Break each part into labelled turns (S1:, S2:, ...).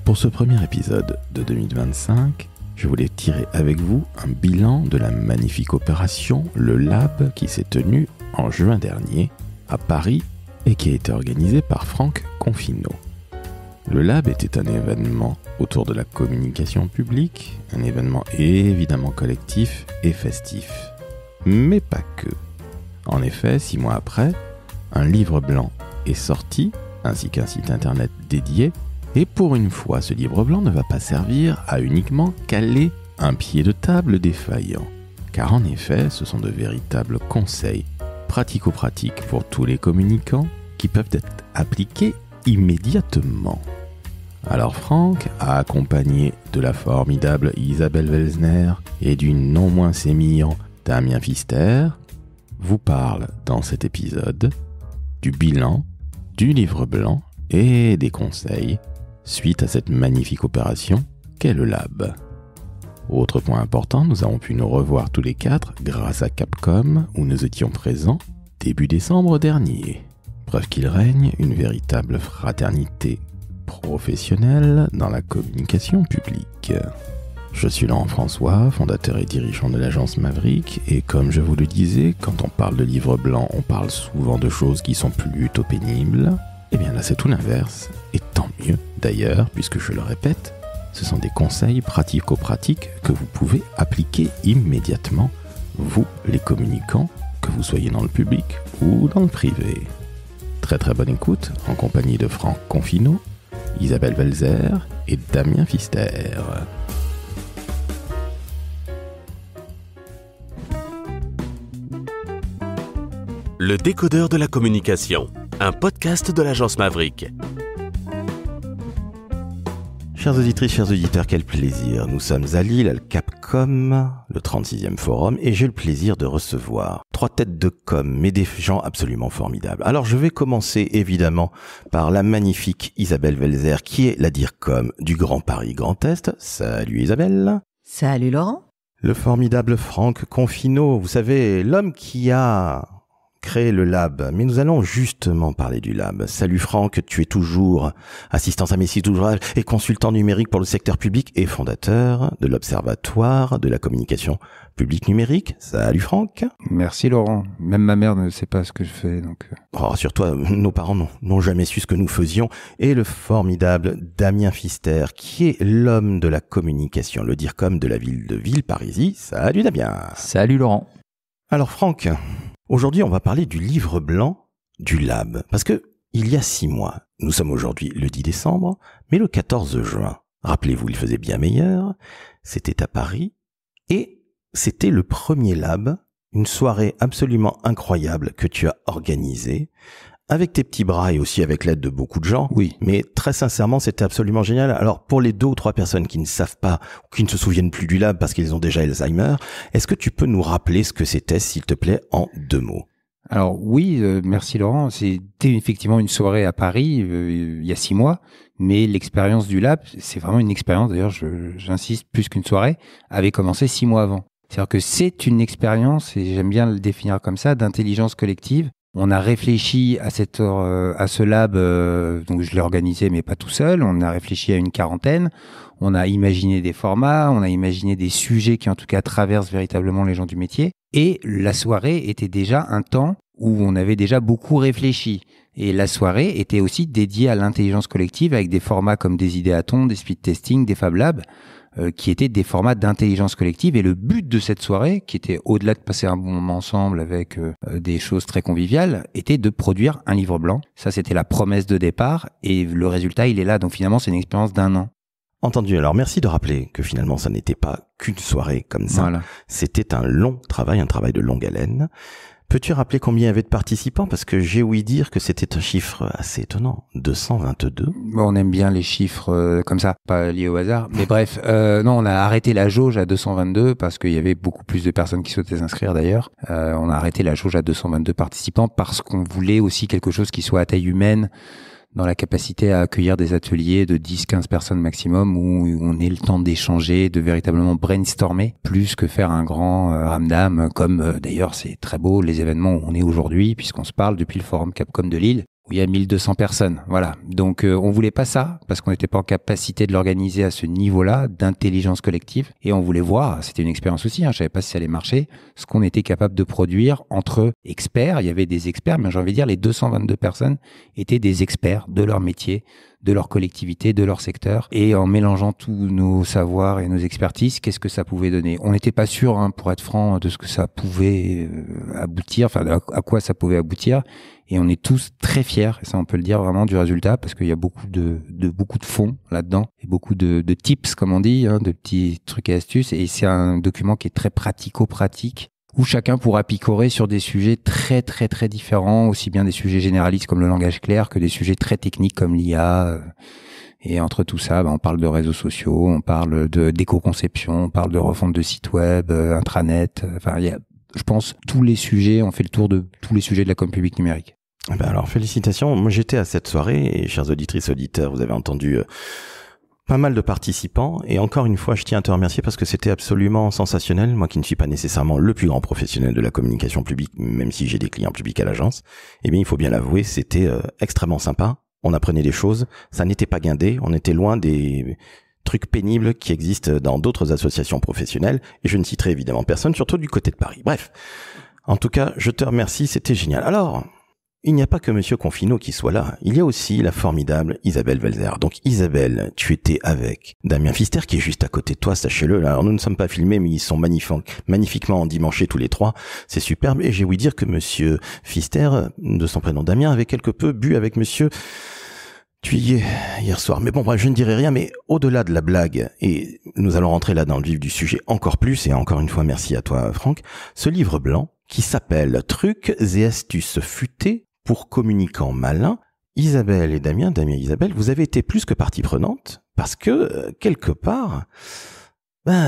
S1: Pour ce premier épisode de 2025, je voulais tirer avec vous un bilan de la magnifique opération Le Lab qui s'est tenue en juin dernier à Paris et qui a été organisée par Franck Confino. Le Lab était un événement autour de la communication publique, un événement évidemment collectif et festif. Mais pas que. En effet, 6 mois après, un livre blanc est sorti, ainsi qu'un site internet dédié, et pour une fois, ce livre blanc ne va pas servir à uniquement caler un pied de table défaillant. Car en effet, ce sont de véritables conseils pratico-pratiques pour tous les communicants qui peuvent être appliqués immédiatement. Alors Franck, accompagné de la formidable Isabelle Welsner et du non moins sémillant Damien Pfister, vous parle dans cet épisode du bilan, du livre blanc et des conseils suite à cette magnifique opération qu'est le Lab. Autre point important, nous avons pu nous revoir tous les 4 grâce à Capcom où nous étions présents début décembre dernier. Preuve qu'il règne une véritable fraternité professionnelle dans la communication publique. Je suis Laurent François, fondateur et dirigeant de l'agence Maverick, et comme je vous le disais, quand on parle de livre blanc, on parle souvent de choses qui sont plutôt pénibles. Et bien là, c'est tout l'inverse, et tant mieux d'ailleurs, puisque je le répète, ce sont des conseils pratico-pratiques que vous pouvez appliquer immédiatement, vous, les communicants, que vous soyez dans le public ou dans le privé. Très très bonne écoute, en compagnie de Franck Confino, Isabelle Welsner et Damien Pfister.
S2: Le décodeur de la communication, un podcast de l'agence Maverick.
S1: Chères auditrices, chers auditeurs, quel plaisir. Nous sommes à Lille, à Capcom, le 36e forum, et j'ai le plaisir de recevoir 3 têtes de com, mais des gens absolument formidables. Alors je vais commencer évidemment par la magnifique Isabelle Welsner, qui est la DIRCOM du Grand Paris Grand Est. Salut Isabelle.
S3: Salut Laurent.
S1: Le formidable Franck Confino, vous savez, l'homme qui a créé le Lab, mais nous allons justement parler du Lab. Salut Franck, tu es toujours assistance à maîtrise d'ouvrage et consultant numérique pour le secteur public et fondateur de l'Observatoire de la communication publique numérique. Salut Franck.
S4: Merci Laurent, même ma mère ne sait pas ce que je fais.
S1: Rassure-toi, nos parents n'ont jamais su ce que nous faisions. Et le formidable Damien Pfister, qui est l'homme de la communication, le DIRCOM de la ville de Villeparisis. Salut Damien.
S5: Salut Laurent.
S1: Alors Franck, aujourd'hui, on va parler du livre blanc du Lab. Parce que, il y a 6 mois, nous sommes aujourd'hui le 10 décembre, mais le 14 juin, rappelez-vous, il faisait bien meilleur, c'était à Paris, et c'était le premier Lab, une soirée absolument incroyable que tu as organisée, avec tes petits bras et aussi avec l'aide de beaucoup de gens.
S4: Oui.
S1: Mais très sincèrement, c'était absolument génial. Alors, pour les 2 ou 3 personnes qui ne savent pas ou qui ne se souviennent plus du Lab parce qu'ils ont déjà Alzheimer, est-ce que tu peux nous rappeler ce que c'était, s'il te plaît, en 2 mots?
S4: Alors oui, merci Laurent. C'était effectivement une soirée à Paris il y a 6 mois, mais l'expérience du Lab, c'est vraiment une expérience, d'ailleurs j'insiste, plus qu'une soirée, avait commencé 6 mois avant. C'est-à-dire que c'est une expérience, et j'aime bien le définir comme ça, d'intelligence collective. On a réfléchi à ce Lab, donc je l'ai organisé mais pas tout seul, on a réfléchi à une 40aine, on a imaginé des formats, on a imaginé des sujets qui en tout cas traversent véritablement les gens du métier, et la soirée était déjà un temps où on avait déjà beaucoup réfléchi. Et la soirée était aussi dédiée à l'intelligence collective avec des formats comme des idéatons, des speed testing, des Fab Labs, qui étaient des formats d'intelligence collective. Et le but de cette soirée, qui était au-delà de passer un bon moment ensemble avec des choses très conviviales, était de produire un livre blanc. Ça, c'était la promesse de départ, et le résultat, il est là. Donc finalement, c'est une expérience d'1 an.
S1: Entendu. Alors merci de rappeler que finalement, ça n'était pas qu'une soirée comme ça. Voilà. C'était un long travail, un travail de longue haleine. Peux-tu rappeler combien il y avait de participants? Parce que j'ai ouï dire que c'était un chiffre assez étonnant. 222.
S4: Bon, on aime bien les chiffres comme ça, pas liés au hasard. Mais bref, non, on a arrêté la jauge à 222 parce qu'il y avait beaucoup plus de personnes qui souhaitaient s'inscrire d'ailleurs. On a arrêté la jauge à 222 participants parce qu'on voulait aussi quelque chose qui soit à taille humaine, dans la capacité à accueillir des ateliers de 10-15 personnes maximum où on ait le temps d'échanger, de véritablement brainstormer, plus que faire un grand ramdam, comme d'ailleurs c'est très beau les événements où on est aujourd'hui, puisqu'on se parle depuis le forum Capcom de Lille, où il y a 1200 personnes. Voilà. Donc, on voulait pas ça parce qu'on n'était pas en capacité de l'organiser à ce niveau-là d'intelligence collective. Et on voulait voir, c'était une expérience aussi, je savais pas si ça allait marcher, ce qu'on était capable de produire entre experts. Il y avait des experts, mais j'ai envie de dire, les 222 personnes étaient des experts de leur métier, de leur collectivité, de leur secteur. Et en mélangeant tous nos savoirs et nos expertises, qu'est-ce que ça pouvait donner? On n'était pas sûr, pour être franc, de ce que ça pouvait aboutir, enfin, à quoi ça pouvait aboutir. Et on est tous très fiers, et ça on peut le dire vraiment, du résultat, parce qu'il y a beaucoup de fonds là-dedans, et beaucoup de tips, comme on dit, de petits trucs et astuces. Et c'est un document qui est très pratico-pratique, où chacun pourra picorer sur des sujets très très très différents, aussi bien des sujets généralistes comme le langage clair que des sujets très techniques comme l'IA. Et entre tout ça, on parle de réseaux sociaux, on parle d'éco-conception, on parle de refonte de sites web, intranet. Enfin, il y a, je pense, tous les sujets, on fait le tour de tous les sujets de la com publique numérique.
S1: Alors, félicitations. Moi, j'étais à cette soirée et, chers auditrices, auditeurs, vous avez entendu pas mal de participants. Et encore une fois, je tiens à te remercier parce que c'était absolument sensationnel. Moi qui ne suis pas nécessairement le plus grand professionnel de la communication publique, même si j'ai des clients publics à l'agence, eh bien, il faut bien l'avouer, c'était extrêmement sympa. On apprenait des choses. Ça n'était pas guindé. On était loin des trucs pénibles qui existent dans d'autres associations professionnelles. Et je ne citerai évidemment personne, surtout du côté de Paris. Bref. En tout cas, je te remercie. C'était génial. Alors, il n'y a pas que Monsieur Confineau qui soit là. Il y a aussi la formidable Isabelle Welzer. Donc Isabelle, tu étais avec Damien Pfister qui est juste à côté de toi, sachez-le. Alors nous ne sommes pas filmés, mais ils sont magnifiquement endimanchés tous les trois. C'est superbe. Et j'ai ouï dire que Monsieur Pfister, de son prénom Damien, avait quelque peu bu avec Monsieur Thuillier hier soir. Mais bon, bref, je ne dirai rien. Mais au-delà de la blague, et nous allons rentrer là dans le vif du sujet encore plus, et encore une fois merci à toi Franck, ce livre blanc qui s'appelle « Trucs et astuces futés pour communicants malins », Isabelle et Damien, Isabelle, vous avez été plus que partie prenante parce que, quelque part,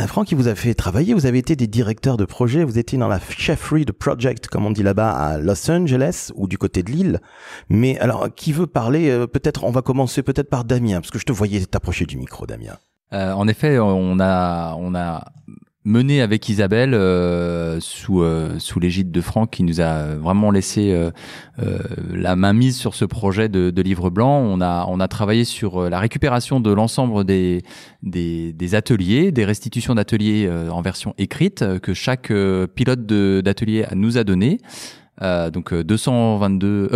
S1: Franck, il vous a fait travailler, vous avez été des directeurs de projet, vous étiez dans la chefferie de project, comme on dit là-bas, à Los Angeles ou du côté de Lille. Mais alors, qui veut parler? Peut-être, on va commencer peut-être par Damien, parce que je te voyais t'approcher du micro, Damien.
S3: En effet, on a mené avec Isabelle sous l'égide de Franck qui nous a vraiment laissé la main mise sur ce projet de livre blanc. On a travaillé sur la récupération de l'ensemble des ateliers, des restitutions d'ateliers en version écrite que chaque pilote d'atelier nous a donné. Donc 22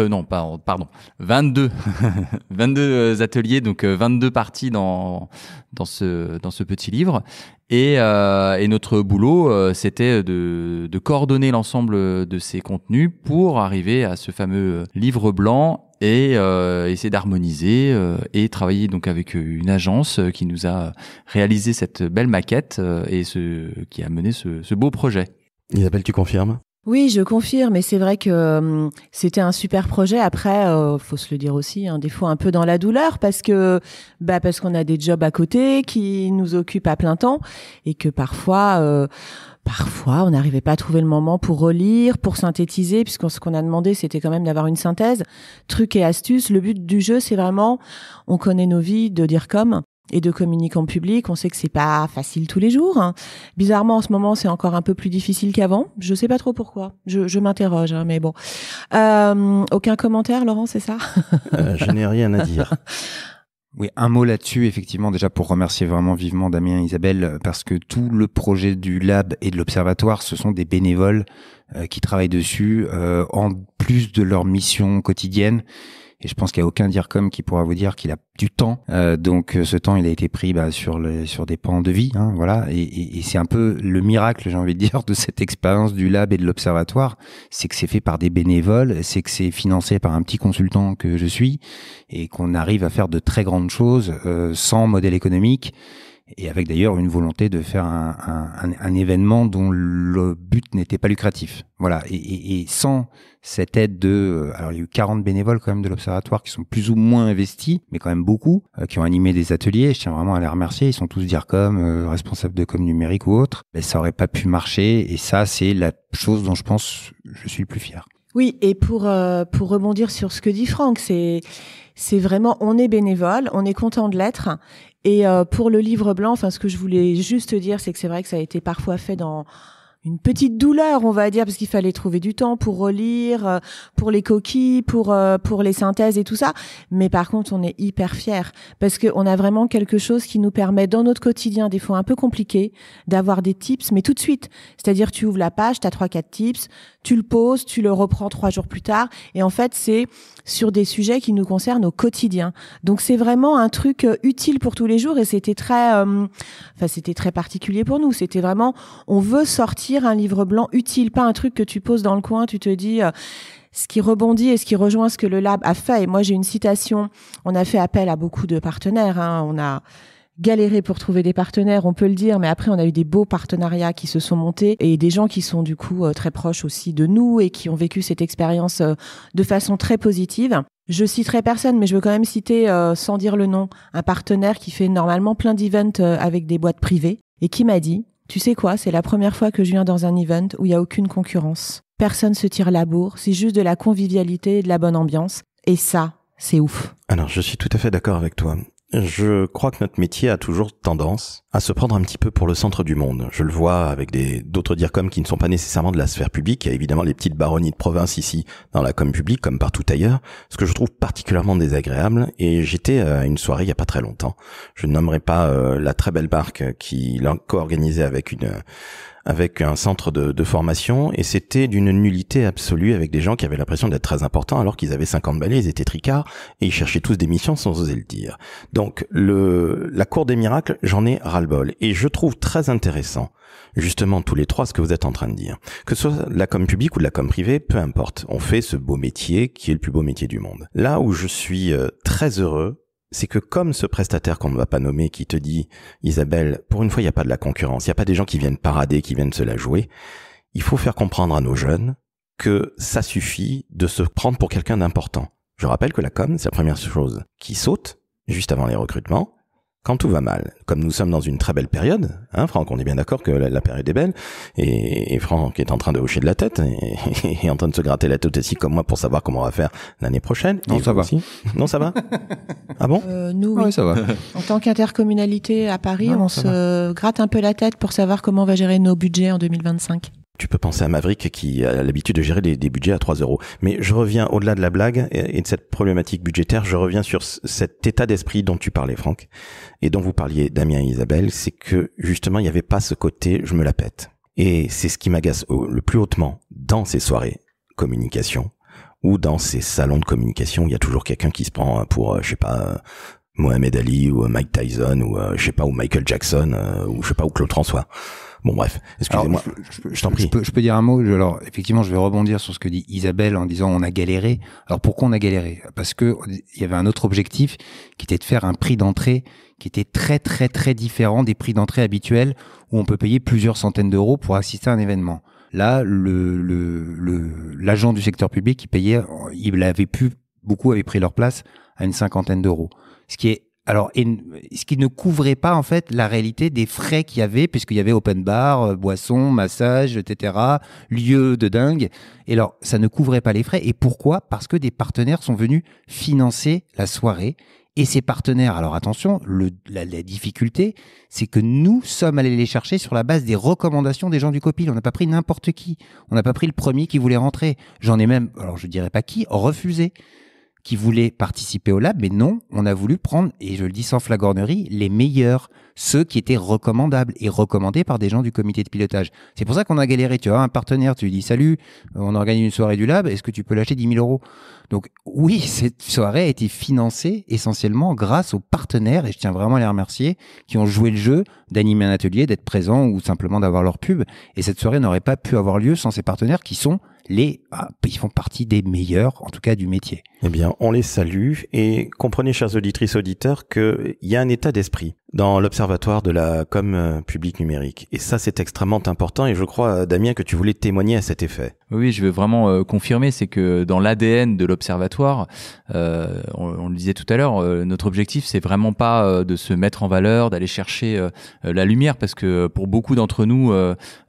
S3: 22 ateliers, donc 22 parties dans ce petit livre. Et notre boulot, c'était de coordonner l'ensemble de ces contenus pour arriver à ce fameux livre blanc et essayer d'harmoniser et travailler donc avec une agence qui nous a réalisé cette belle maquette et qui a mené ce beau projet.
S1: Isabelle, tu confirmes ?
S5: Oui, je confirme, et c'est vrai que c'était un super projet. Après, faut se le dire aussi, des fois un peu dans la douleur, parce qu'on a des jobs à côté qui nous occupent à plein temps, et que parfois on n'arrivait pas à trouver le moment pour relire, pour synthétiser, puisque ce qu'on a demandé, c'était quand même d'avoir une synthèse, trucs et astuces. Le but du jeu, c'est vraiment, on connaît nos vies de DIRCOM et de communicants publics, on sait que c'est pas facile tous les jours. Bizarrement, en ce moment, c'est encore un peu plus difficile qu'avant. Je sais pas trop pourquoi. Je m'interroge, mais bon. Aucun commentaire, Laurent, c'est ça?
S1: Je n'ai rien à dire.
S4: Oui, un mot là-dessus, effectivement, déjà pour remercier vraiment vivement Damien et Isabelle, parce que tout le projet du lab et de l'observatoire, ce sont des bénévoles qui travaillent dessus, en plus de leur mission quotidienne. Et je pense qu'il n'y a aucun DIRCOM qui pourra vous dire qu'il a du temps. Donc ce temps, il a été pris sur des pans de vie, voilà. Et c'est un peu le miracle, j'ai envie de dire, de cette expérience du lab et de l'observatoire, c'est que c'est fait par des bénévoles, c'est que c'est financé par un petit consultant que je suis, et qu'on arrive à faire de très grandes choses sans modèle économique. Et avec d'ailleurs une volonté de faire un événement dont le but n'était pas lucratif. Voilà. Et sans cette aide alors il y a eu 40 bénévoles quand même de l'Observatoire qui sont plus ou moins investis, mais quand même beaucoup, qui ont animé des ateliers. Je tiens vraiment à les remercier. Ils sont tous DIRCOM, responsables de com numérique ou autres. Mais ça aurait pas pu marcher. Et ça, c'est la chose dont je pense je suis le plus fier.
S5: Oui, et pour rebondir sur ce que dit Franck, c'est vraiment, on est bénévole, on est content de l'être. Et pour le livre blanc, ce que je voulais juste dire, c'est que c'est vrai que ça a été parfois fait dans une petite douleur, on va dire, parce qu'il fallait trouver du temps pour relire, pour les coquilles, pour les synthèses et tout ça. Mais par contre, on est hyper fiers parce que on a vraiment quelque chose qui nous permet dans notre quotidien, des fois un peu compliqué, d'avoir des tips, mais tout de suite. C'est-à-dire, tu ouvres la page, t'as 3-4 tips, tu le poses, tu le reprends 3 jours plus tard. Et en fait, c'est sur des sujets qui nous concernent au quotidien. Donc, c'est vraiment un truc utile pour tous les jours et c'était très particulier pour nous. C'était vraiment, on veut sortir un livre blanc utile, pas un truc que tu poses dans le coin, tu te dis ce qui rebondit et ce qui rejoint ce que le lab a fait. Et moi, j'ai une citation. On a fait appel à beaucoup de partenaires. On a galéré pour trouver des partenaires, on peut le dire, mais après, on a eu des beaux partenariats qui se sont montés et des gens qui sont du coup très proches aussi de nous et qui ont vécu cette expérience de façon très positive. Je citerai personne, mais je veux quand même citer, sans dire le nom, un partenaire qui fait normalement plein d'events avec des boîtes privées et qui m'a dit: tu sais quoi, c'est la première fois que je viens dans un event où il n'y a aucune concurrence. Personne se tire la bourre, c'est juste de la convivialité et de la bonne ambiance. Et ça, c'est ouf.
S1: Alors, je suis tout à fait d'accord avec toi. Je crois que notre métier a toujours tendance à se prendre un petit peu pour le centre du monde. Je le vois avec d'autres DIRCOM qui ne sont pas nécessairement de la sphère publique. Il y a évidemment les petites baronnies de province ici dans la com publique comme partout ailleurs, ce que je trouve particulièrement désagréable. Et j'étais à une soirée il y a pas très longtemps. Je ne nommerai pas la très belle barque qui l'a co-organisée avec un centre de formation, et c'était d'une nullité absolue avec des gens qui avaient l'impression d'être très importants alors qu'ils avaient 50 balais, ils étaient tricards et ils cherchaient tous des missions sans oser le dire. Donc la cour des miracles, j'en ai ras-le-bol et je trouve très intéressant justement tous les trois ce que vous êtes en train de dire. Que ce soit la com publique ou de la com privée, peu importe, on fait ce beau métier qui est le plus beau métier du monde. Là où je suis très heureux, c'est que comme ce prestataire qu'on ne va pas nommer qui te dit « Isabelle, pour une fois, il n'y a pas de la concurrence, il n'y a pas des gens qui viennent parader, qui viennent se la jouer. Il faut faire comprendre à nos jeunes que ça suffit de se prendre pour quelqu'un d'important. » Je rappelle que la com, c'est la première chose qui saute juste avant les recrutements, quand tout va mal. Comme nous sommes dans une très belle période, hein Franck, on est bien d'accord que la période est belle, et Franck est en train de hocher de la tête, et en train de se gratter la tête aussi comme moi pour savoir comment on va faire l'année prochaine.
S4: Non, ça va.
S1: Aussi. Non, ça va? Ah bon?
S5: Nous, oui.
S4: Oui, ça va.
S5: En tant qu'intercommunalité à Paris,
S1: Non,
S5: on se gratte un peu la tête pour savoir comment on va gérer nos budgets en 2025.
S1: Tu peux penser à Maverick qui a l'habitude de gérer des budgets à 3 €. Mais je reviens au-delà de la blague et de cette problématique budgétaire, je reviens sur cet état d'esprit dont tu parlais, Franck, et dont vous parliez, Damien et Isabelle, c'est que justement, il n'y avait pas ce côté « je me la pète ». Et c'est ce qui m'agace le plus hautement dans ces soirées communication ou dans ces salons de communication où il y a toujours quelqu'un qui se prend pour, je sais pas, Mohamed Ali ou Mike Tyson ou je sais pas, ou Michael Jackson ou je sais pas, ou Claude François. Bon bref, excusez-moi, je t'en prie.
S4: Je peux dire un mot. Alors effectivement, je vais rebondir sur ce que dit Isabelle en disant on a galéré. Alors pourquoi on a galéré? Parce que il y avait un autre objectif qui était de faire un prix d'entrée qui était très très très différent des prix d'entrée habituels où on peut payer plusieurs centaines d'euros pour assister à un événement. Là, l'agent du secteur public, beaucoup avaient pris leur place à une 50aine d'euros. Ce qui ne couvrait pas en fait la réalité des frais qu'il y avait, puisqu'il y avait open bar, boissons, massage, etc., lieu de dingue. Et alors, ça ne couvrait pas les frais. Et pourquoi? Parce que des partenaires sont venus financer la soirée. Et ces partenaires, alors attention, la difficulté, c'est que nous sommes allés les chercher sur la base des recommandations des gens du Copil. On n'a pas pris n'importe qui. On n'a pas pris le premier qui voulait rentrer. J'en ai même, alors je dirais pas qui, refusé, qui voulait participer au lab, mais non, on a voulu prendre, et je le dis sans flagornerie, les meilleurs, ceux qui étaient recommandables et recommandés par des gens du comité de pilotage. C'est pour ça qu'on a galéré. Tu as un partenaire, tu lui dis salut, on organise une soirée du lab, est-ce que tu peux lâcher 10 000 €? Donc oui, cette soirée a été financée essentiellement grâce aux partenaires, et je tiens vraiment à les remercier, qui ont joué le jeu d'animer un atelier, d'être présents ou simplement d'avoir leur pub. Et cette soirée n'aurait pas pu avoir lieu sans ces partenaires qui sont ils font partie des meilleurs, en tout cas du métier.
S1: Eh bien, on les salue et comprenez, chers auditrices, auditeurs, qu'il y a un état d'esprit dans l'Observatoire de la com publique numérique. Et ça, c'est extrêmement important et je crois, Damien, que tu voulais témoigner à cet effet.
S3: Oui, je veux vraiment confirmer, c'est que dans l'ADN de l'Observatoire, on le disait tout à l'heure, notre objectif, c'est vraiment pas de se mettre en valeur, d'aller chercher la lumière, parce que pour beaucoup d'entre nous,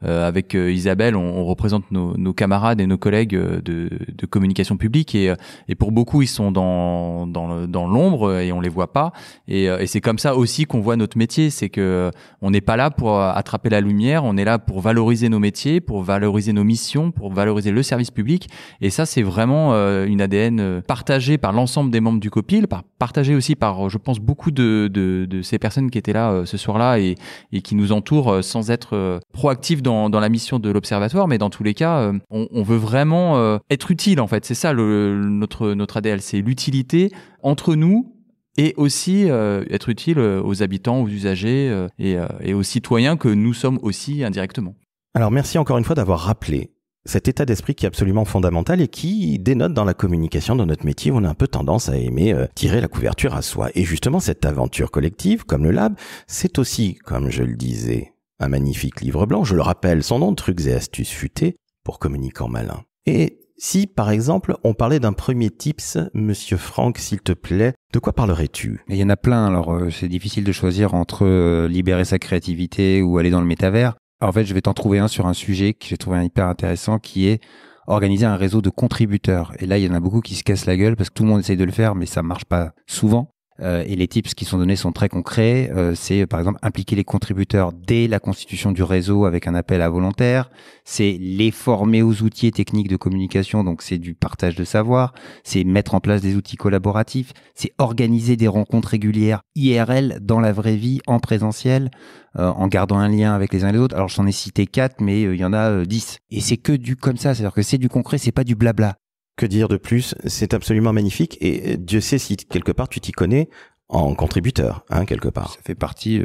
S3: avec Isabelle, on représente nos camarades et nos collègues de communication publique, et pour beaucoup beaucoup ils sont dans l'ombre et on les voit pas. Et c'est comme ça aussi qu'on voit notre métier, c'est que on n'est pas là pour attraper la lumière, on est là pour valoriser nos métiers, pour valoriser nos missions, pour valoriser le service public. Et ça, c'est vraiment une ADN partagée par l'ensemble des membres du COPIL, partagée aussi par, je pense, beaucoup de ces personnes qui étaient là ce soir-là et qui nous entourent sans être proactifs dans la mission de l'Observatoire. Mais dans tous les cas, on veut vraiment être utile, en fait. C'est ça notre ADL, c'est l'utilité entre nous et aussi être utile aux habitants, aux usagers et aux citoyens que nous sommes aussi indirectement.
S1: Alors merci encore une fois d'avoir rappelé cet état d'esprit qui est absolument fondamental et qui dénote dans la communication de notre métier où on a un peu tendance à aimer tirer la couverture à soi. Et justement, cette aventure collective, comme le Lab, c'est aussi, comme je le disais, un magnifique livre blanc. Je le rappelle, son nom, Trucs et astuces futés pour communicants malins. Et si, par exemple, on parlait d'un premier tips, Monsieur Franck, s'il te plaît, de quoi parlerais-tu ?
S4: Il y en a plein, alors c'est difficile de choisir entre libérer sa créativité ou aller dans le métavers. En fait, je vais t'en trouver un sur un sujet que j'ai trouvé hyper intéressant qui est organiser un réseau de contributeurs. Et là, il y en a beaucoup qui se cassent la gueule parce que tout le monde essaye de le faire, mais ça marche pas souvent. Et les tips qui sont donnés sont très concrets. C'est par exemple impliquer les contributeurs dès la constitution du réseau avec un appel à volontaires. C'est les former aux outils et techniques de communication, donc c'est du partage de savoir. C'est mettre en place des outils collaboratifs. C'est organiser des rencontres régulières IRL dans la vraie vie, en présentiel, en gardant un lien avec les uns et les autres. Alors j'en ai cité 4, mais il y en a 10. Et c'est que du comme ça, c'est-à-dire que c'est du concret, c'est pas du blabla.
S1: Que dire de plus ? C'est absolument magnifique et Dieu sait si quelque part tu t'y connais en contributeur, quelque part.
S4: Ça fait partie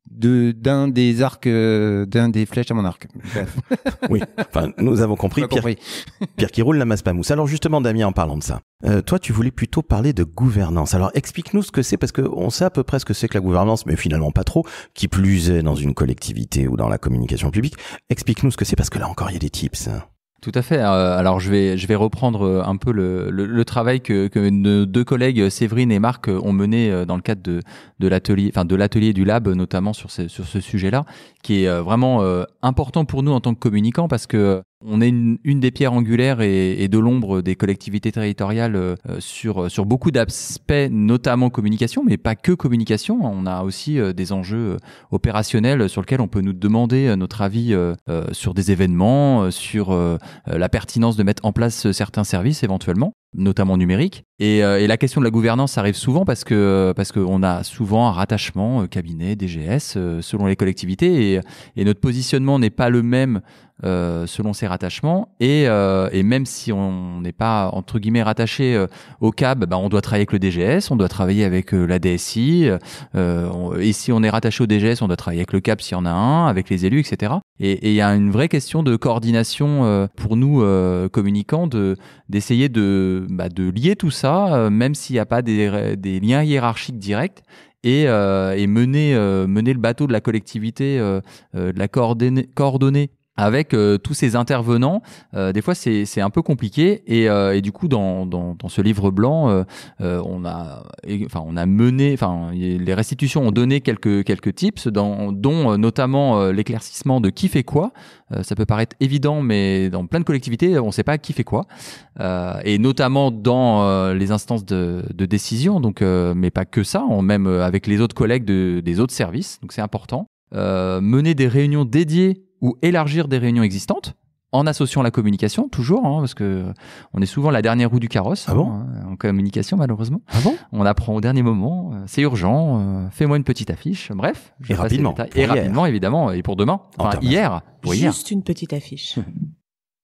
S4: d'un des arcs, d'un des flèches à mon arc.
S1: Oui, enfin nous avons compris. Pierre qui roule la masse pas mousse. Alors justement Damien, en parlant de ça, toi tu voulais plutôt parler de gouvernance. Alors explique-nous ce que c'est, parce qu'on sait à peu près ce que c'est que la gouvernance, mais finalement pas trop, qui plus est dans une collectivité ou dans la communication publique. Explique-nous ce que c'est, parce que là encore il y a des tips.
S3: Tout à fait. Alors je vais reprendre un peu le travail que nos deux collègues Séverine et Marc ont mené dans le cadre de l'atelier du Lab, notamment sur ce sujet-là, qui est vraiment important pour nous en tant que communicants, parce que on est une des pierres angulaires et de l'ombre des collectivités territoriales sur beaucoup d'aspects, notamment communication, mais pas que communication. On a aussi des enjeux opérationnels sur lesquels on peut nous demander notre avis sur des événements, sur la pertinence de mettre en place certains services éventuellement, notamment numériques. Et la question de la gouvernance arrive souvent parce que on a souvent un rattachement cabinet, DGS selon les collectivités et notre positionnement n'est pas le même selon ces rattachements et même si on n'est pas entre guillemets rattaché au CAB, on doit travailler avec le DGS, on doit travailler avec la DSI et si on est rattaché au DGS, on doit travailler avec le CAB s'il y en a un, avec les élus, etc. Et il y a une vraie question de coordination pour nous communicants d'essayer de lier tout ça, même s'il n'y a pas des liens hiérarchiques directs. Et mener le bateau de la collectivité, de la coordonner avec tous ces intervenants. Des fois c'est un peu compliqué et du coup dans ce livre blanc on a mené, les restitutions ont donné quelques tips dont notamment l'éclaircissement de qui fait quoi. Ça peut paraître évident, mais dans plein de collectivités on ne sait pas qui fait quoi, et notamment dans les instances de décision, donc mais pas que ça, même avec les autres collègues des autres services, donc c'est important. Mener des réunions dédiées ou élargir des réunions existantes en associant la communication, toujours, parce que on est souvent la dernière roue du carrosse en communication, malheureusement.
S1: Ah bon ?
S3: On apprend au dernier moment, c'est urgent, fais-moi une petite affiche, bref.
S1: Et rapidement.
S3: Et rapidement, évidemment, et pour demain, hier. Pour hier.
S5: Juste une petite affiche.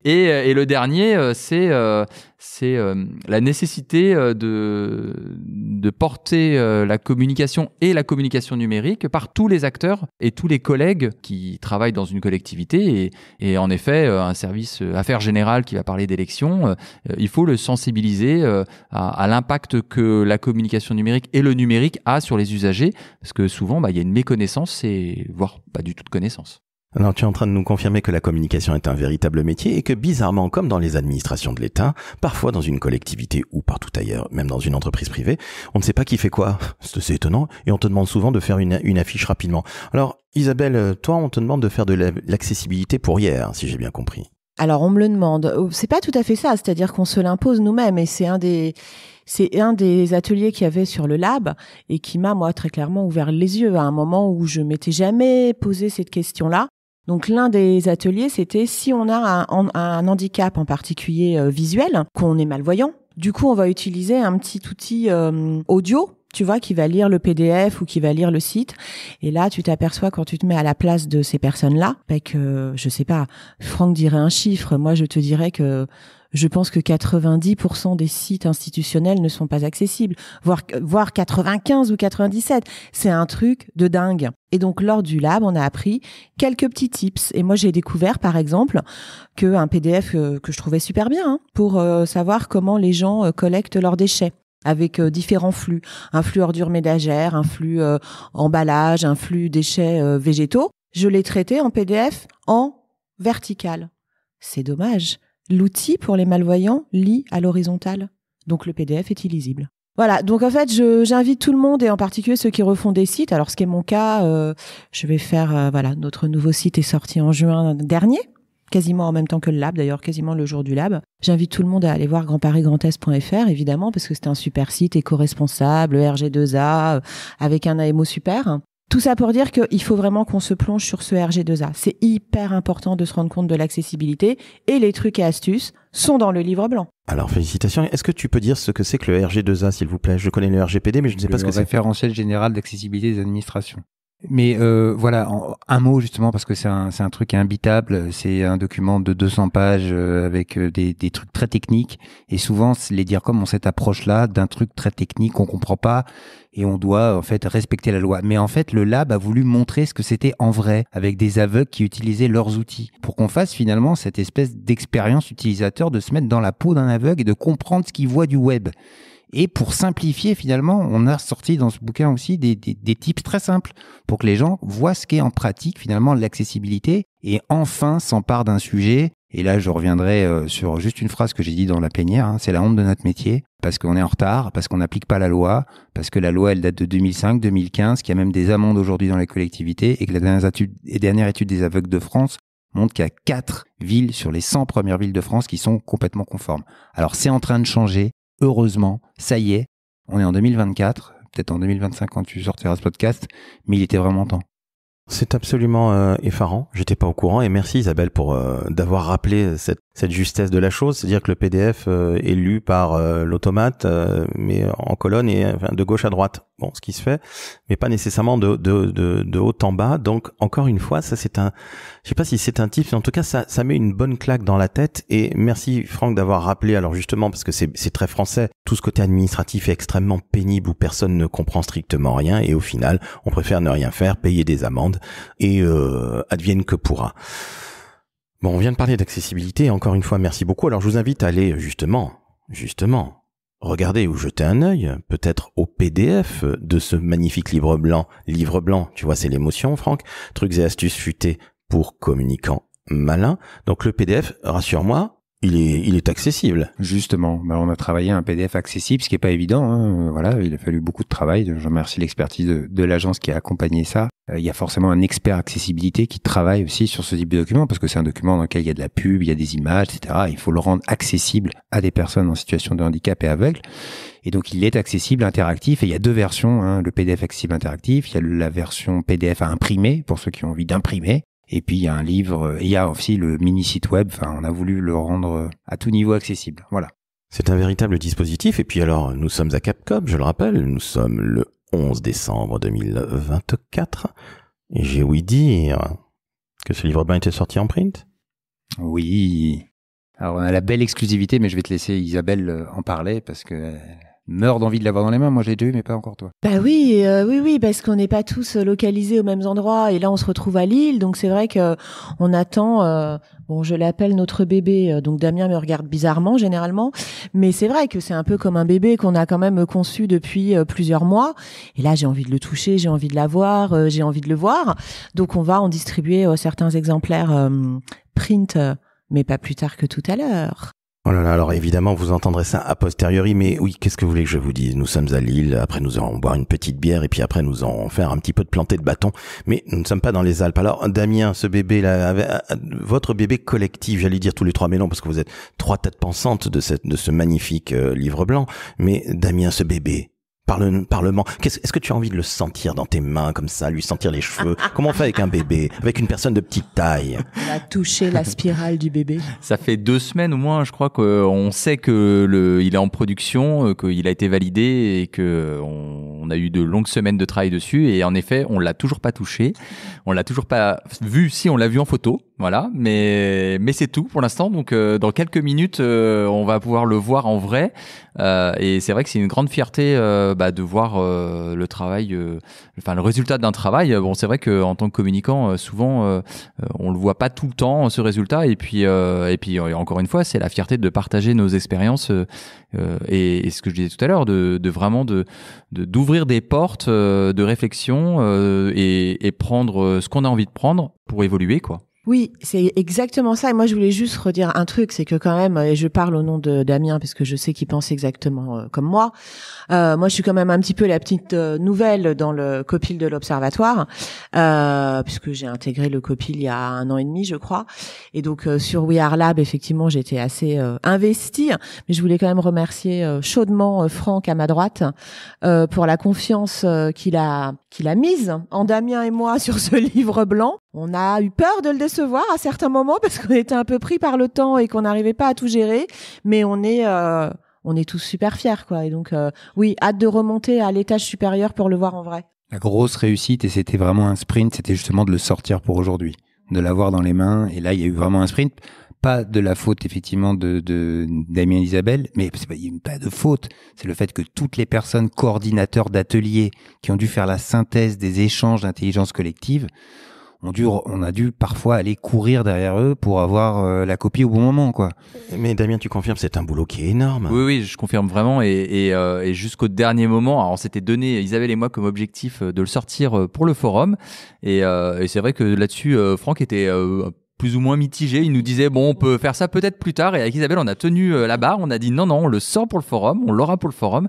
S3: Et le dernier, c'est la nécessité de porter la communication et la communication numérique par tous les acteurs et tous les collègues qui travaillent dans une collectivité. Et en effet, un service affaires générales qui va parler d'élections, il faut le sensibiliser à l'impact que la communication numérique et le numérique a sur les usagers, parce que souvent, il y a une méconnaissance et voire pas du tout de connaissance.
S1: Alors, tu es en train de nous confirmer que la communication est un véritable métier et que bizarrement, comme dans les administrations de l'État, parfois dans une collectivité ou partout ailleurs, même dans une entreprise privée, on ne sait pas qui fait quoi. C'est étonnant et on te demande souvent de faire une affiche rapidement. Alors, Isabelle, toi, on te demande de faire de l'accessibilité pour hier, si j'ai bien compris.
S5: Alors, on me le demande. C'est pas tout à fait ça, c'est-à-dire qu'on se l'impose nous-mêmes et c'est un des c'est un des ateliers qu'il y avait sur le lab et qui m'a, moi, très clairement ouvert les yeux à un moment où je m'étais jamais posé cette question-là. Donc, l'un des ateliers, c'était si on a un handicap en particulier visuel, qu'on est malvoyant, du coup, on va utiliser un petit outil audio, tu vois, qui va lire le PDF ou qui va lire le site. Et là, tu t'aperçois quand tu te mets à la place de ces personnes-là, que, je sais pas, Franck dirait un chiffre, moi je te dirais que je pense que 90% des sites institutionnels ne sont pas accessibles, voire 95 ou 97. C'est un truc de dingue. Et donc, lors du lab, on a appris quelques petits tips. Et moi, j'ai découvert, par exemple, qu'un PDF que je trouvais super bien pour savoir comment les gens collectent leurs déchets avec différents flux. Un flux ordures ménagères, un flux emballage, un flux déchets végétaux. Je l'ai traité en PDF en vertical. C'est dommage. L'outil pour les malvoyants lit à l'horizontale. Donc le PDF est illisible. Voilà, donc en fait, j'invite tout le monde et en particulier ceux qui refont des sites. Alors ce qui est mon cas, je vais faire, notre nouveau site est sorti en juin dernier, quasiment en même temps que le lab, d'ailleurs quasiment le jour du lab. J'invite tout le monde à aller voir grandparisgrandest.fr évidemment parce que c'est un super site éco-responsable, RG2A, avec un AMO super. Tout ça pour dire qu'il faut vraiment qu'on se plonge sur ce RG2A. C'est hyper important de se rendre compte de l'accessibilité et les trucs et astuces sont dans le livre blanc.
S1: Alors, félicitations. Est-ce que tu peux dire ce que c'est que le RG2A, s'il vous plaît? Je connais le RGPD, mais je ne sais pas ce que c'est.
S4: Le référentiel général d'accessibilité des administrations. Mais voilà, un mot justement, parce que c'est un truc imbitable, c'est un document de 200 pages avec des trucs très techniques, et souvent les DIRCOM ont cette approche-là d'un truc très technique qu'on comprend pas, et on doit en fait respecter la loi. Mais en fait, le lab a voulu montrer ce que c'était en vrai, avec des aveugles qui utilisaient leurs outils, pour qu'on fasse finalement cette espèce d'expérience utilisateur, de se mettre dans la peau d'un aveugle et de comprendre ce qu'il voit du web. Et pour simplifier, finalement, on a sorti dans ce bouquin aussi des tips très simples pour que les gens voient ce qu'est en pratique, finalement, l'accessibilité et enfin s'emparent d'un sujet. Et là, je reviendrai sur juste une phrase que j'ai dit dans la plénière, c'est la honte de notre métier, parce qu'on est en retard, parce qu'on n'applique pas la loi, parce que la loi, elle date de 2005, 2015, qu'il y a même des amendes aujourd'hui dans les collectivités et que la dernière étude des aveugles de France montre qu'il y a 4 villes sur les 100 premières villes de France qui sont complètement conformes. Alors, c'est en train de changer. Heureusement, ça y est, on est en 2024, peut-être en 2025 quand tu sortiras ce podcast, mais il était vraiment temps.
S1: C'est absolument effarant, j'étais pas au courant, et merci Isabelle pour d'avoir rappelé cette justesse de la chose, c'est-à-dire que le PDF est lu par l'automate, mais en colonne et de gauche à droite. Bon, ce qui se fait, mais pas nécessairement de haut en bas. Donc encore une fois, ça c'est je sais pas si c'est un tip, mais en tout cas ça met une bonne claque dans la tête. Et merci Franck d'avoir rappelé. Alors justement parce que c'est très français, tout ce côté administratif est extrêmement pénible où personne ne comprend strictement rien et au final on préfère ne rien faire, payer des amendes et advienne que pourra. Bon, on vient de parler d'accessibilité. Encore une fois, merci beaucoup. Alors je vous invite à aller justement. Regardez ou jetez un œil, peut-être au PDF de ce magnifique livre blanc. Livre blanc, tu vois, c'est l'émotion, Franck. Trucs et astuces futés pour communicants malins. Donc le PDF, rassure-moi, il est accessible.
S4: Justement, on a travaillé un PDF accessible, ce qui est pas évident. Voilà, il a fallu beaucoup de travail. Je remercie l'expertise de l'agence qui a accompagné ça. Il y a forcément un expert accessibilité qui travaille aussi sur ce type de document parce que c'est un document dans lequel il y a de la pub, il y a des images, etc. Il faut le rendre accessible à des personnes en situation de handicap et aveugles. Et donc, il est accessible, interactif. Et il y a 2 versions, le PDF accessible interactif. Il y a la version PDF à imprimer pour ceux qui ont envie d'imprimer. Et puis, il y a un livre, et il y a aussi le mini site web. Enfin, on a voulu le rendre à tout niveau accessible. Voilà.
S1: C'est un véritable dispositif. Et puis alors, nous sommes à Capcom, je le rappelle. Nous sommes le 11 décembre 2024. Et j'ai ouï dire que ce livre blanc était sorti en print.
S4: Oui. Alors, on a la belle exclusivité, mais je vais te laisser Isabelle en parler parce que meurt d'envie de l'avoir dans les mains. Moi, j'ai déjà eu, mais pas encore toi.
S5: Bah oui, parce qu'on n'est pas tous localisés aux mêmes endroits. Et là, on se retrouve à Lille. Donc, c'est vrai que on attend, je l'appelle notre bébé. Donc, Damien me regarde bizarrement, généralement. Mais c'est vrai que c'est un peu comme un bébé qu'on a quand même conçu depuis plusieurs mois. Et là, j'ai envie de le toucher, j'ai envie de l'avoir, j'ai envie de le voir. Donc, on va en distribuer certains exemplaires print, mais pas plus tard que tout à l'heure.
S1: Oh là là, alors évidemment, vous entendrez ça a posteriori, mais oui, qu'est-ce que vous voulez que je vous dise? Nous sommes à Lille, après nous allons boire une petite bière, et puis après nous allons faire un petit peu de planter de bâton, mais nous ne sommes pas dans les Alpes. Alors, Damien, ce bébé-là, votre bébé collectif, j'allais dire tous les trois, mais non, parce que vous êtes trois têtes pensantes de ce magnifique livre blanc, mais Damien, ce bébé, Parlement. Est-ce que tu as envie de le sentir dans tes mains comme ça, lui sentir les cheveux? Comment on fait avec un bébé, avec une personne de petite taille?
S5: On a touché la spirale du bébé.
S3: Ça fait 2 semaines au moins, je crois qu'on sait que il est en production, qu'il a été validé et que on a eu de longues semaines de travail dessus. Et en effet, on l'a toujours pas touché, on l'a toujours pas vu. Si, on l'a vu en photo, voilà. Mais c'est tout pour l'instant. Donc dans quelques minutes, on va pouvoir le voir en vrai. Et c'est vrai que c'est une grande fierté de voir le travail, le résultat d'un travail. Bon, c'est vrai que en tant que communicant, souvent on le voit pas tout le temps ce résultat. Et puis encore une fois, c'est la fierté de partager nos expériences et ce que je disais tout à l'heure, de vraiment d'ouvrir des portes de réflexion et prendre ce qu'on a envie de prendre pour évoluer, quoi.
S5: Oui, c'est exactement ça. Et moi, je voulais juste redire un truc, c'est que quand même, et je parle au nom de Damien parce que je sais qu'il pense exactement comme moi. Moi, je suis quand même un petit peu la petite nouvelle dans le COPIL de l'Observatoire, puisque j'ai intégré le COPIL il y a 1 an et demi, je crois. Et donc sur We Are Lab, effectivement, j'étais assez investie. Mais je voulais quand même remercier chaudement Franck à ma droite pour la confiance qu'il a mise en Damien et moi sur ce livre blanc. On a eu peur de le décevoir à certains moments parce qu'on était un peu pris par le temps et qu'on n'arrivait pas à tout gérer, mais on est tous super fiers, quoi. Et donc oui, hâte de remonter à l'étage supérieur pour le voir en vrai.
S4: La grosse réussite, et c'était vraiment un sprint, c'était justement de le sortir pour aujourd'hui, de l'avoir dans les mains. Et là, il y a eu vraiment un sprint. Pas de la faute, effectivement, de Damien et Isabelle, mais il n'y a pas de faute. C'est le fait que toutes les personnes coordinateurs d'ateliers qui ont dû faire la synthèse des échanges d'intelligence collective, on a dû parfois aller courir derrière eux pour avoir la copie au bon moment, quoi.
S1: Mais Damien, tu confirmes, c'est un boulot qui est énorme.
S3: Oui, je confirme vraiment. Et jusqu'au dernier moment, alors on s'était donné, Isabelle et moi, comme objectif de le sortir pour le forum. Et c'est vrai que là-dessus, Franck était plus ou moins mitigé. Il nous disait, bon, on peut faire ça peut-être plus tard. Et avec Isabelle, on a tenu la barre. On a dit non, on le sort pour le forum. On l'aura pour le forum.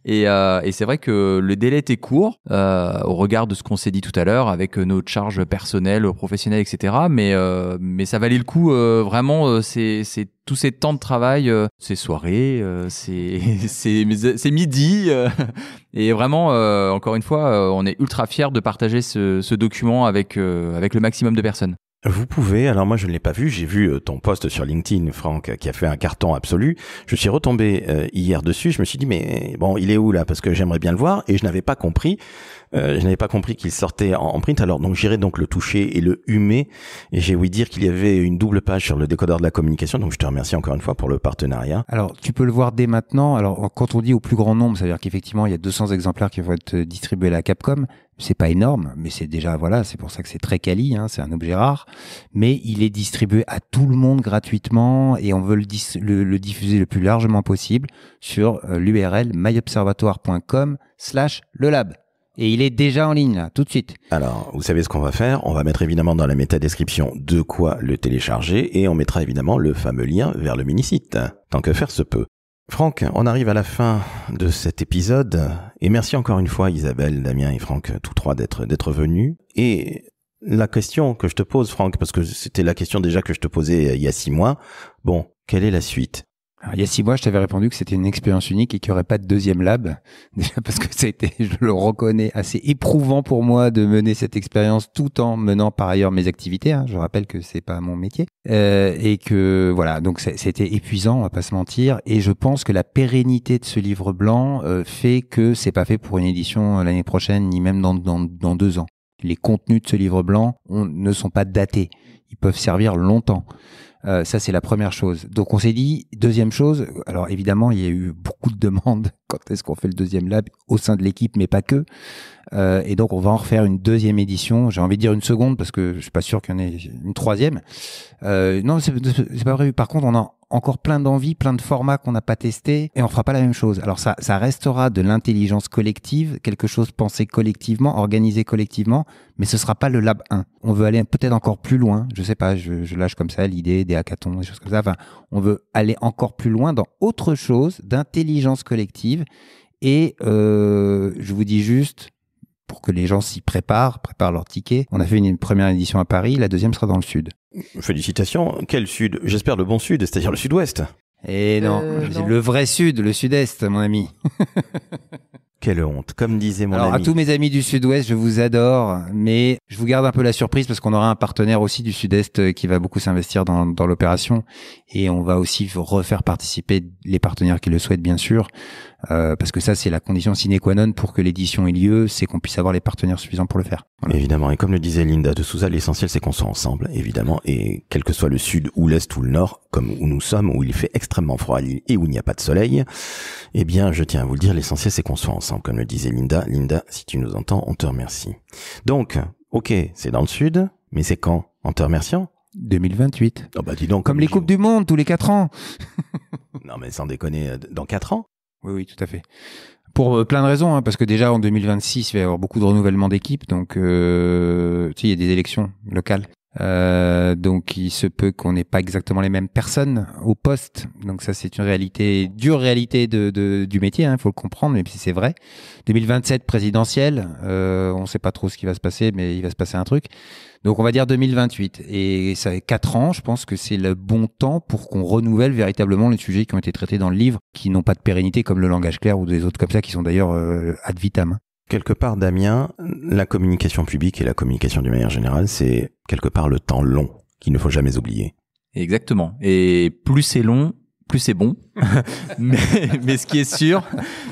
S3: Et c'est vrai que le délai était court au regard de ce qu'on s'est dit tout à l'heure avec notre charge personnelle, professionnelle, etc. Mais ça valait le coup. Vraiment, c'est tous ces temps de travail, ces soirées, c'est midi. Et vraiment, encore une fois, on est ultra fiers de partager ce document avec le maximum de personnes.
S1: Vous pouvez, alors moi je ne l'ai pas vu, j'ai vu ton post sur LinkedIn, Franck, qui a fait un carton absolu. Je suis retombé hier dessus, je me suis dit mais bon, il est où là, parce que j'aimerais bien le voir, et je n'avais pas compris qu'il sortait en print. Alors donc j'irai donc le toucher et le humer, et j'ai ouï dire qu'il y avait une double page sur le décodeur de la communication, donc je te remercie encore une fois pour le partenariat.
S4: Alors tu peux le voir dès maintenant. Alors quand on dit au plus grand nombre, ça veut dire qu'effectivement il y a 200 exemplaires qui vont être distribués à la Capcom. C'est pas énorme, mais c'est déjà, voilà, c'est pour ça que c'est très quali, hein, c'est un objet rare, mais il est distribué à tout le monde gratuitement et on veut le diffuser le plus largement possible sur l'URL myobservatoire.com/lelab. Et il est déjà en ligne, là, tout de suite.
S1: Alors, vous savez ce qu'on va faire? On va mettre évidemment dans la métadescription de quoi le télécharger et on mettra évidemment le fameux lien vers le mini-site, tant que faire se peut. Franck, on arrive à la fin de cet épisode et merci encore une fois Isabelle, Damien et Franck, tous trois d'être venus. Et la question que je te pose, Franck, parce que c'était la question déjà que je te posais il y a 6 mois, bon, quelle est la suite?
S4: Alors, il y a 6 mois, je t'avais répondu que c'était une expérience unique et qu'il n'y aurait pas de deuxième lab. Déjà parce que ça a été, je le reconnais, assez éprouvant pour moi de mener cette expérience tout en menant par ailleurs mes activités. Hein. Je rappelle que c'est pas mon métier. Et que voilà, donc c'était épuisant, on va pas se mentir. Et je pense que la pérennité de ce livre blanc fait que c'est pas fait pour une édition l'année prochaine, ni même dans 2 ans. Les contenus de ce livre blanc ne sont pas datés. Ils peuvent servir longtemps. Ça, c'est la première chose. Donc, on s'est dit, deuxième chose, alors évidemment, il y a eu beaucoup de demandes quand est-ce qu'on fait le deuxième lab au sein de l'équipe, mais pas que. Et donc, on va en refaire une deuxième édition. J'ai envie de dire une seconde parce que je suis pas sûr qu'il y en ait une troisième. Non, c'est pas prévu. Par contre, on a encore plein d'envies, plein de formats qu'on n'a pas testés et on fera pas la même chose. Alors ça restera de l'intelligence collective, quelque chose pensé collectivement, organisé collectivement, mais ce sera pas le Lab 1. On veut aller peut-être encore plus loin. Je sais pas, je lâche comme ça l'idée des hackathons, des choses comme ça. Enfin, on veut aller encore plus loin dans autre chose d'intelligence collective. Et je vous dis juste, pour que les gens s'y préparent leur ticket. On a fait une première édition à Paris, la deuxième sera dans le sud.
S1: Félicitations. Quel sud? J'espère le bon sud, c'est-à-dire le sud-ouest.
S4: Et non, le vrai sud, le sud-est, mon ami.
S1: Quelle honte, comme disait mon
S4: Alors,
S1: ami.
S4: à tous mes amis du sud-ouest, je vous adore, mais je vous garde un peu la surprise parce qu'on aura un partenaire aussi du sud-est qui va beaucoup s'investir dans l'opération et on va aussi refaire participer les partenaires qui le souhaitent, bien sûr, parce que ça, c'est la condition sine qua non pour que l'édition ait lieu, c'est qu'on puisse avoir les partenaires suffisants pour le faire. Voilà.
S1: Évidemment, et comme le disait Linda de Souza, l'essentiel c'est qu'on soit ensemble, évidemment, et quel que soit le sud ou l'est ou le nord, comme où nous sommes, où il fait extrêmement froid et où il n'y a pas de soleil, eh bien, je tiens à vous le dire, l'essentiel c'est qu'on soit ensemble, comme le disait Linda. Linda, si tu nous entends, on te remercie. Donc, ok, c'est dans le sud, mais c'est quand? En te remerciant?
S4: 2028.
S1: Oh bah dis donc.
S4: Comme les Coupes du Monde, tous les 4 ans.
S1: Non mais sans déconner, dans 4 ans?
S4: Oui, tout à fait. Pour plein de raisons, parce que déjà en 2026, il va y avoir beaucoup de renouvellement d'équipes, donc tu sais, il y a des élections locales. Donc il se peut qu'on n'ait pas exactement les mêmes personnes au poste. Donc ça, c'est une réalité, dure réalité du métier, faut le comprendre, même si c'est vrai. 2027 présidentielle, on sait pas trop ce qui va se passer, mais il va se passer un truc. Donc on va dire 2028. Et ça fait 4 ans, je pense que c'est le bon temps pour qu'on renouvelle véritablement les sujets qui ont été traités dans le livre, qui n'ont pas de pérennité, comme le langage clair ou des autres comme ça, qui sont d'ailleurs ad vitam.
S1: Quelque part, Damien, la communication publique et la communication d'une manière générale, c'est quelque part le temps long qu'il ne faut jamais oublier.
S3: Exactement. Et plus c'est long, plus c'est bon. mais ce qui est sûr,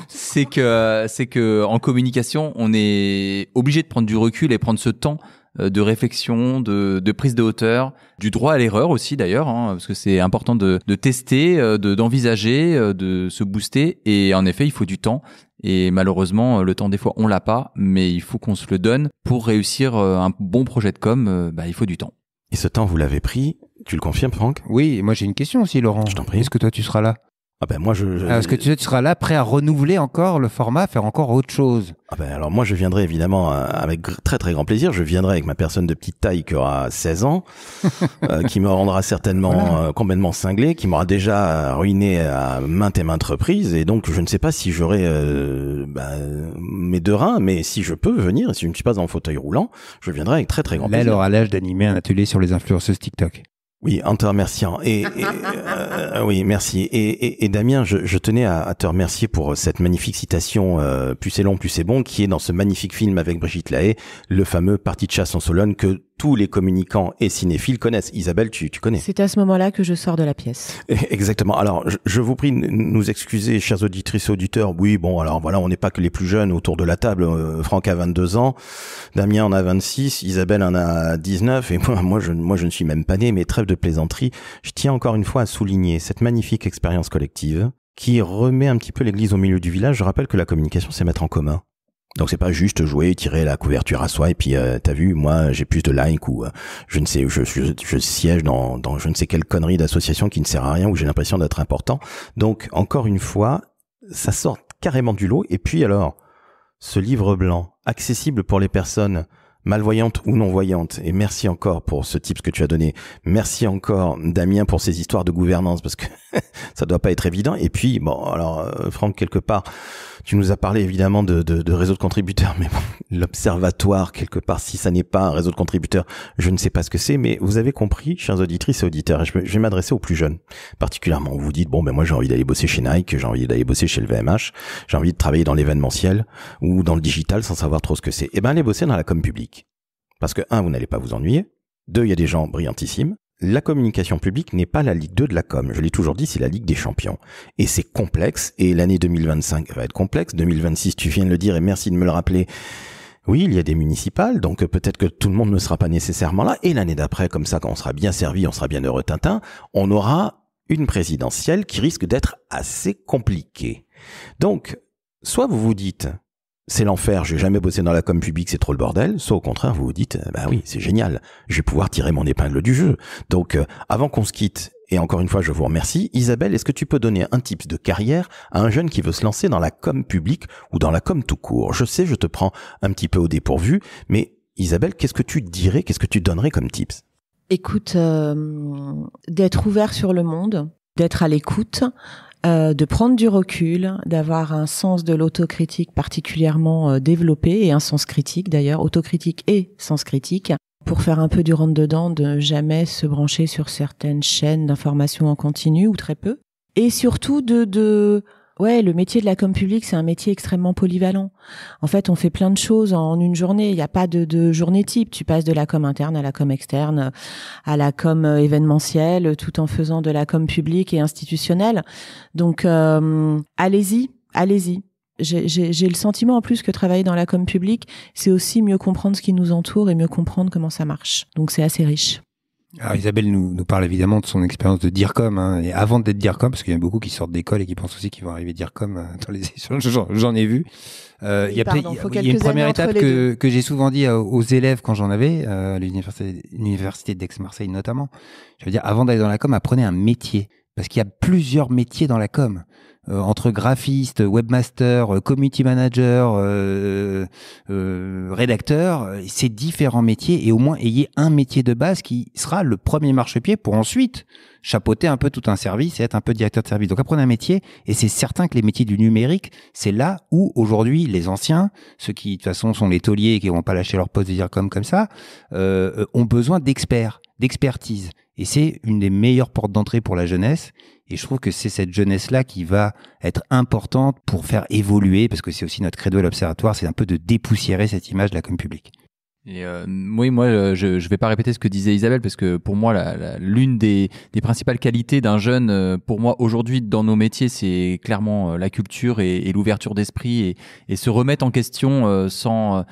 S3: c'est que en communication, on est obligé de prendre du recul et prendre ce temps de réflexion, de prise de hauteur, du droit à l'erreur aussi d'ailleurs, parce que c'est important de tester, d'envisager, de se booster. Et en effet, il faut du temps. Et malheureusement, le temps des fois on l'a pas, mais il faut qu'on se le donne pour réussir un bon projet de com. Il faut du temps.
S1: Et ce temps, vous l'avez pris? Tu le confirmes, Franck?
S4: Oui, et moi j'ai une question aussi, Laurent.
S1: Je t'en prie.
S4: Est-ce que toi tu seras là?
S1: Ah ben moi
S4: Est-ce que tu seras là prêt à renouveler encore le format, faire encore autre chose?
S1: Ah ben alors moi je viendrai évidemment avec très très grand plaisir. Je viendrai avec ma personne de petite taille qui aura 16 ans, qui me rendra certainement complètement cinglé, qui m'aura déjà ruiné à maintes et maintes reprises. Et donc je ne sais pas si j'aurai mes 2 reins, mais si je peux venir, si je ne suis pas en fauteuil roulant, je viendrai avec très très grand plaisir.
S4: Là, elle aura l'âge d'animer un atelier sur les influenceuses TikTok.
S1: Oui, en te remerciant. Oui, merci. Et Damien, je tenais à te remercier pour cette magnifique citation plus c'est long, plus c'est bon, qui est dans ce magnifique film avec Brigitte Lahaie, le fameux Parti de chasse en Sologne que tous les communicants et cinéphiles connaissent. Isabelle, tu connais.
S5: C'est à ce moment-là que je sors de la pièce.
S1: Exactement. Alors, je vous prie de nous excuser, chers auditrices et auditeurs. Oui, bon, alors voilà, on n'est pas que les plus jeunes autour de la table. Franck a 22 ans, Damien en a 26, Isabelle en a 19, et moi je ne suis même pas né, mais trêve de plaisanterie. Je tiens encore une fois à souligner cette magnifique expérience collective qui remet un petit peu l'église au milieu du village. Je rappelle que la communication, c'est mettre en commun. Donc c'est pas juste jouer, tirer la couverture à soi et puis t'as vu, moi j'ai plus de likes ou je ne sais, je siège dans je ne sais quelle connerie d'association qui ne sert à rien où j'ai l'impression d'être important. Donc encore une fois, ça sort carrément du lot. Et puis alors, ce livre blanc accessible pour les personnes malvoyantes ou non-voyantes, et merci encore pour ce tips que tu as donné, merci encore Damien pour ces histoires de gouvernance, parce que ça doit pas être évident. Et puis bon, alors Franck, quelque part tu nous as parlé évidemment de réseau de contributeurs, mais bon, l'observatoire, quelque part, si ça n'est pas un réseau de contributeurs, je ne sais pas ce que c'est, mais vous avez compris, chers auditrices et auditeurs, et je vais m'adresser aux plus jeunes, particulièrement. Vous dites, bon, ben moi j'ai envie d'aller bosser chez Nike, j'ai envie d'aller bosser chez le VMH, j'ai envie de travailler dans l'événementiel ou dans le digital sans savoir trop ce que c'est. Eh ben, allez bosser dans la com publique. Parce que, 1, vous n'allez pas vous ennuyer. 2, il y a des gens brillantissimes. La communication publique n'est pas la Ligue 2 de la com. Je l'ai toujours dit, c'est la Ligue des champions. Et c'est complexe. Et l'année 2025 va être complexe. 2026, tu viens de le dire et merci de me le rappeler. Oui, il y a des municipales, donc peut-être que tout le monde ne sera pas nécessairement là. Et l'année d'après, comme ça, quand on sera bien servi, on sera bien heureux Tintin, on aura une présidentielle qui risque d'être assez compliquée. Donc, soit vous vous dites, c'est l'enfer, je vais jamais bosser dans la com publique, c'est trop le bordel, soit au contraire, vous vous dites, bah oui, c'est génial, je vais pouvoir tirer mon épingle du jeu. Donc, avant qu'on se quitte, et encore une fois, je vous remercie, Isabelle, est-ce que tu peux donner un tips de carrière à un jeune qui veut se lancer dans la com publique ou dans la com tout court? Je sais, je te prends un petit peu au dépourvu, mais Isabelle, qu'est-ce que tu dirais, qu'est-ce que tu donnerais comme tips?
S5: Écoute, d'être ouvert sur le monde, d'être à l'écoute, de prendre du recul, d'avoir un sens de l'autocritique particulièrement développé, et un sens critique d'ailleurs, autocritique et sens critique, pour faire un peu du rentre-dedans, de jamais se brancher sur certaines chaînes d'information en continu, ou très peu. Et surtout ouais, le métier de la com publique, c'est un métier extrêmement polyvalent. En fait, on fait plein de choses en une journée. Il n'y a pas de journée type. Tu passes de la com interne à la com externe, à la com événementielle, tout en faisant de la com publique et institutionnelle. Donc, allez-y. J'ai le sentiment en plus que travailler dans la com publique, c'est aussi mieux comprendre ce qui nous entoure et mieux comprendre comment ça marche. Donc, c'est assez riche.
S4: Alors Isabelle nous parle évidemment de son expérience de DIRCOM, hein, et avant d'être DIRCOM, parce qu'il y a beaucoup qui sortent d'école et qui pensent aussi qu'ils vont arriver DIRCOM dans les échanges, j'en ai vu. Il y a une première étape que j'ai souvent dit aux élèves quand j'en avais, à l'université d'Aix-Marseille notamment. Je veux dire, avant d'aller dans la com, apprenez un métier, parce qu'il y a plusieurs métiers dans la com. Entre graphiste, webmaster, community manager, rédacteur, c'est différents métiers, et au moins ayez un métier de base qui sera le premier marchepied pour ensuite chapeauter un peu tout un service et être un peu directeur de service. Donc apprenez un métier, et c'est certain que les métiers du numérique, c'est là où aujourd'hui les anciens, ceux qui de toute façon sont les tauliers et qui vont pas lâcher leur poste de dire comme ça, ont besoin d'expertise. Et c'est une des meilleures portes d'entrée pour la jeunesse. Et je trouve que c'est cette jeunesse-là qui va être importante pour faire évoluer, parce que c'est aussi notre credo à l'Observatoire, c'est un peu de dépoussiérer cette image de la com publique.
S3: Et moi, je vais pas répéter ce que disait Isabelle, parce que pour moi, l'une des principales qualités d'un jeune, pour moi aujourd'hui dans nos métiers, c'est clairement la culture et l'ouverture d'esprit, et se remettre en question sans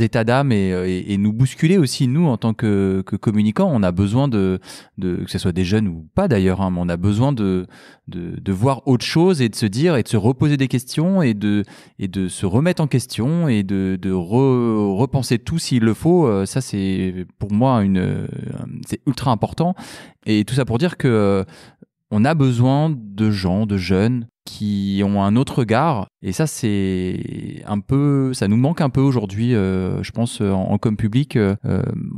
S3: état d'âme, et nous bousculer aussi, nous en tant que communicants. On a besoin que ce soit des jeunes ou pas d'ailleurs, hein, mais on a besoin de voir autre chose, et de se dire, et de se reposer des questions, et de se remettre en question, et de repenser tout s'il le faut. Ça, c'est pour moi c'est ultra important, et tout ça pour dire que on a besoin de gens, de jeunes qui ont un autre regard, et ça ça nous manque un peu aujourd'hui, je pense, en com public.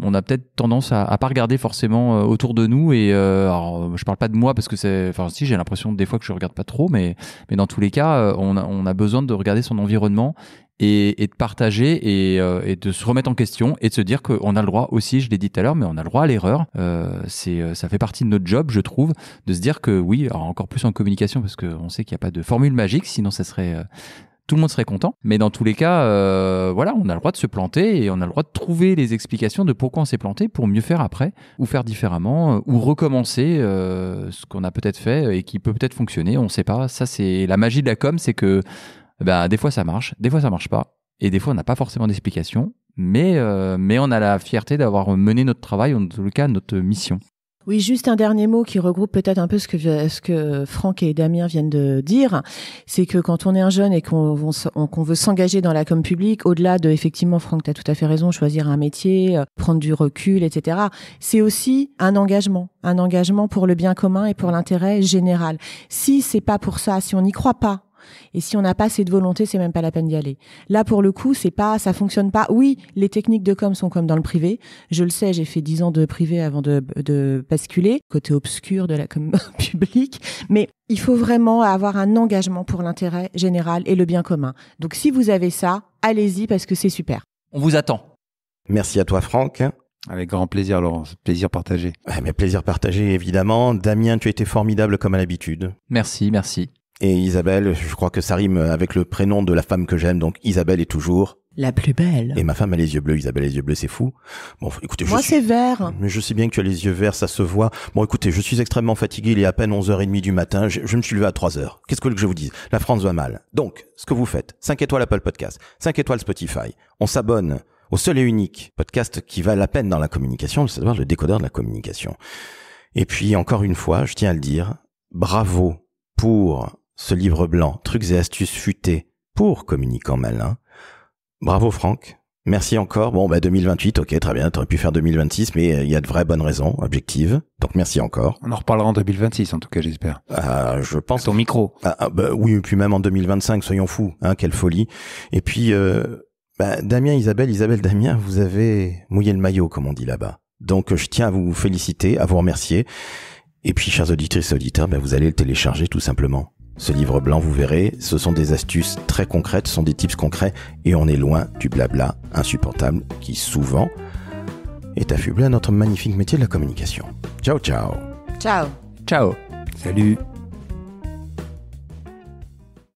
S3: On a peut-être tendance à pas regarder forcément autour de nous, et alors je parle pas de moi, parce que si, j'ai l'impression des fois que je regarde pas trop, mais dans tous les cas, on a besoin de regarder son environnement, et de partager, et de se remettre en question, et de se dire qu'on a le droit aussi, je l'ai dit tout à l'heure, mais on a le droit à l'erreur. Ça fait partie de notre job, je trouve, de se dire que oui, alors encore plus en communication, parce qu'on sait qu'il n'y a pas de formule magique, sinon ça serait tout le monde serait content. Mais dans tous les cas, voilà, on a le droit de se planter, et on a le droit de trouver les explications de pourquoi on s'est planté, pour mieux faire après, ou faire différemment, ou recommencer ce qu'on a peut-être fait et qui peut peut-être fonctionner, on ne sait pas. Ça, c'est la magie de la com, c'est que des fois ça marche, des fois ça marche pas, et des fois on n'a pas forcément d'explication, mais on a la fierté d'avoir mené notre travail, en tout cas notre mission.
S5: Oui, juste un dernier mot qui regroupe peut-être un peu ce que Franck et Damien viennent de dire, c'est que quand on est un jeune et qu'on veut s'engager dans la com publique, au-delà de, effectivement, Franck, tu as tout à fait raison, choisir un métier, prendre du recul, etc., c'est aussi un engagement pour le bien commun et pour l'intérêt général. Si c'est pas pour ça, si on n'y croit pas, et si on n'a pas cette volonté, c'est même pas la peine d'y aller. Là, pour le coup, ça fonctionne pas. Oui, les techniques de com sont comme dans le privé. Je le sais, j'ai fait 10 ans de privé avant de basculer, côté obscur de la com publique. Mais il faut vraiment avoir un engagement pour l'intérêt général et le bien commun. Donc, si vous avez ça, allez-y, parce que c'est super.
S3: On vous attend.
S1: Merci à toi, Franck.
S4: Avec grand plaisir, Laurent. Plaisir partagé.
S1: Mais plaisir partagé, évidemment. Damien, tu as été formidable comme à l'habitude.
S3: Merci.
S1: Et Isabelle, je crois que ça rime avec le prénom de la femme que j'aime, donc Isabelle est toujours
S5: la plus belle.
S1: Et ma femme a les yeux bleus. Isabelle, les yeux bleus, c'est fou. Bon, écoutez,
S5: moi c'est vert.
S1: Mais je sais bien que tu as les yeux verts, ça se voit. Bon, écoutez, je suis extrêmement fatigué, il est à peine 11h30 du matin, je me suis levé à 3h. Qu'est-ce que je vous dise? La France va mal. Donc, ce que vous faites, 5 étoiles Apple Podcast, 5 étoiles Spotify. On s'abonne au seul et unique podcast qui valent la peine dans la communication, c'est le décodeur de la communication. Et puis, encore une fois, je tiens à le dire, bravo pour ce livre blanc, trucs et astuces futés pour communicants malins. Bravo Franck. Merci encore. Bon, 2028, ok, très bien. T'aurais pu faire 2026, mais il y a de vraies bonnes raisons objectives. Donc merci encore.
S4: On en reparlera en 2026, en tout cas, j'espère.
S1: Je pense.
S4: Ton micro.
S1: Oui, et puis même en 2025, soyons fous. Quelle folie. Et puis, Damien, Isabelle, Damien, vous avez mouillé le maillot, comme on dit là-bas. Donc, je tiens à vous féliciter, à vous remercier. Et puis, chers auditrices et auditeurs, vous allez le télécharger tout simplement. Ce livre blanc, vous verrez, ce sont des astuces très concrètes, ce sont des tips concrets, et on est loin du blabla insupportable qui souvent est affublé à notre magnifique métier de la communication. Ciao, ciao.
S5: Ciao.
S3: Ciao.
S4: Salut.